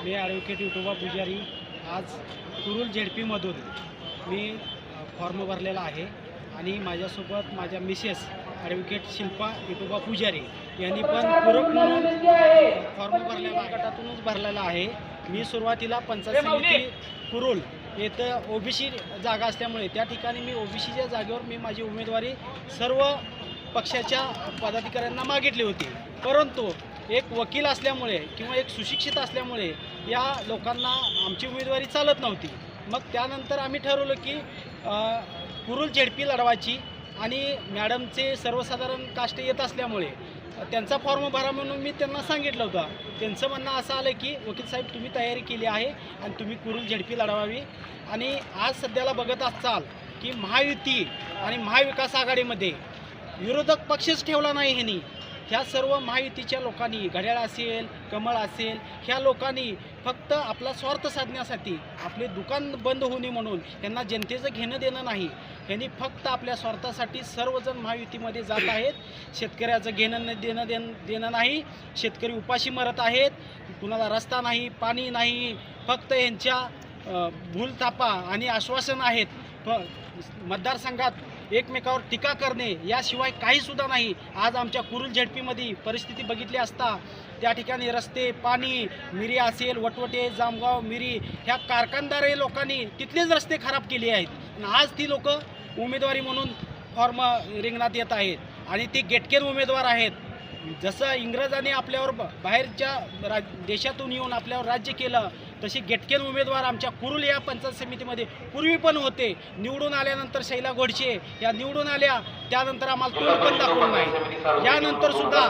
मी advocate Vithoba पुजारी आज कुरुल झेडपीमधून मी form भरलेला आहे आणि माझ्यासोबत माझ्या मिसेस ॲडव्होकेट शिल्पा विठोबा पुजारी यांनी पण पूरक म्हणून फॉर्म भरलेला गटातूनच भरलेला आहे। मी सुरुवातीला पंचायत समिती कुरुल येथे ओबीसी जागा असल्यामुळे त्या ठिकाणी मी ओबीसीच्या जागेवर मी माझी उमेदवारी सर्व पक्षाच्या पदाधिकाऱ्यांना मागितली होती, परंतु एक वकील असल्यामुळे किंवा एक सुशिक्षित असल्यामुळे या लोकांना आमची उमेदवारी चालत नव्हती। मग त्यानंतर आम्ही ठरवलं की कुरुल झेडपी लढवायची आणि मॅडमचे सर्वसाधारण कास्ट येत असल्यामुळे त्यांचा फॉर्म भरा म्हणून मी त्यांना सांगितलं होतं। त्यांचं म्हणणं असं आलं की वकील साहेब तुम्ही तयारी केली आहे आणि तुम्ही कुरुल झेडपी लढवावी। आणि आज सध्याला बघत असाल की महायुती आणि महाविकास आघाडीमध्ये विरोधक पक्षच ठेवला नाही ह्यांनी। ह्या सर्व महायुतीच्या लोकांनी घड्याळ असेल कमळ असेल ह्या लोकांनी फक्त आपला स्वार्थ साधण्यासाठी आपले दुकान बंद होणे म्हणून त्यांना जनतेचं घेणं देणं नाही, यांनी फक्त आपल्या स्वार्थासाठी सर्वजण महायुतीमध्ये जात आहेत। शेतकऱ्याचं घेणं देणं नाही, शेतकरी उपाशी मरत आहेत, कुणाला रस्ता नाही पाणी नाही, फक्त यांच्या भूलथापा आणि आश्वासन आहेत। मतदारसंघात एकमेकावर टीका करणे याशिवाय काहीसुद्धा नाही। आज आमच्या कुरुल झेडपीमध्ये परिस्थिती बघितली असता त्या ठिकाणी रस्ते पाणी मिरी असेल वटवटे जामगाव मिरी ह्या कारखानदार लोकांनी तिथलेच रस्ते खराब केले आहेत आणि आज ती लोक उमेदवारी म्हणून फॉर्म रिंगणात येत आहेत आणि ती गेटकेन उमेदवार आहेत। जसं इंग्रजांनी आपल्यावर बाहेरच्या देशातून येऊन आपल्यावर राज्य केलं तशी गेटकेन उमेदवार आमच्या कुरुल या पंचायत समितीमध्ये पूर्वी पण होते। निवडून आल्यानंतर शैला गोडचे या निवडून आल्या त्यानंतर आम्हाला तोंड पण दाखवलं नाही, यानंतर सुद्धा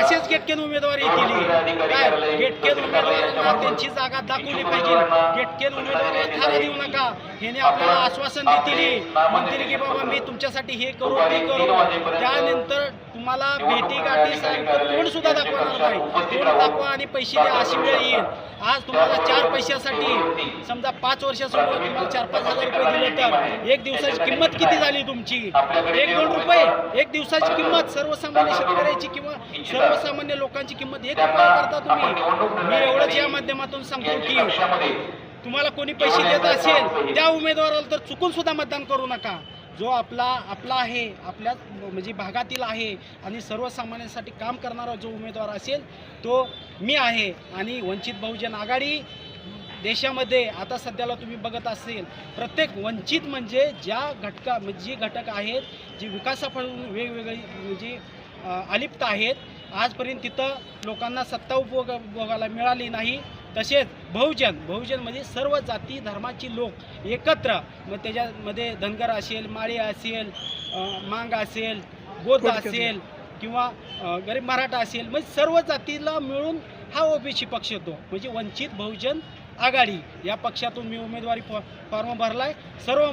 असेच गेटकेन उमेदवारी दिली। काय गेटकेन उमेदवारांना त्यांची जागा दाखवली पाहिजे, गेटकेन उमेदवाराला थारा देऊ नका। ह्याने आपल्याला आश्वासन देतील म्हणतील की बाबा मी तुमच्यासाठी हे करू ते करू, त्यानंतर तुम्हाला भेटीगाठी तोंड सुद्धा दाखवणार नाही। तोंड दाखवा आणि पैसे द्या अशी वेळ येईल। आज तुम्हाला 4 पैशासाठी समजा 5 वर्षासोबत तुम्हाला 4-5 हजार रुपये दिले तर एक दिवसाची किंमत किती झाली तुमची? 1-2 रुपये एक दिवसाची किंमत सर्वसामान्य शेतकऱ्याची किंवा सर्वसामान्य लोकांची किंमत 1 रुपया करता तुम्ही। मी एवढंच या माध्यमातून सांगतो की तुम्हाला कोणी पैसे देत असेल त्या उमेदवाराला तर चुकून सुद्धा मतदान करू नका। जो आपला आहे आपल्या म्हणजे भागातील आहे आणि सर्वसामान्यांसाठी काम करणारा जो उमेदवार असेल तो मी आहे। आणि वंचित बहुजन आघाडी देशामध्ये आता सध्याला तुम्ही बघत असेल प्रत्येक वंचित म्हणजे जे घटक आहेत जे विकासापासून वेगवेगळे म्हणजे अलिप्त आहेत, आजपर्यंत तिथं लोकांना सत्ता उपभोगायला मिळाली नाही। तसेच बहुजन म्हणजे सर्व जाती धर्माची लोक एकत्र, मग त्याच्यामध्ये धनगर असेल माळी असेल मांग असेल बौद्ध असेल किंवा गरीब मराठा असेल, म्हणजे सर्व जातीला मिळून हा ओबीसी पक्ष येतो म्हणजे वंचित बहुजन आघाडी या पक्षातून मी उमेदवारी फॉर्म भरलाय। सर्व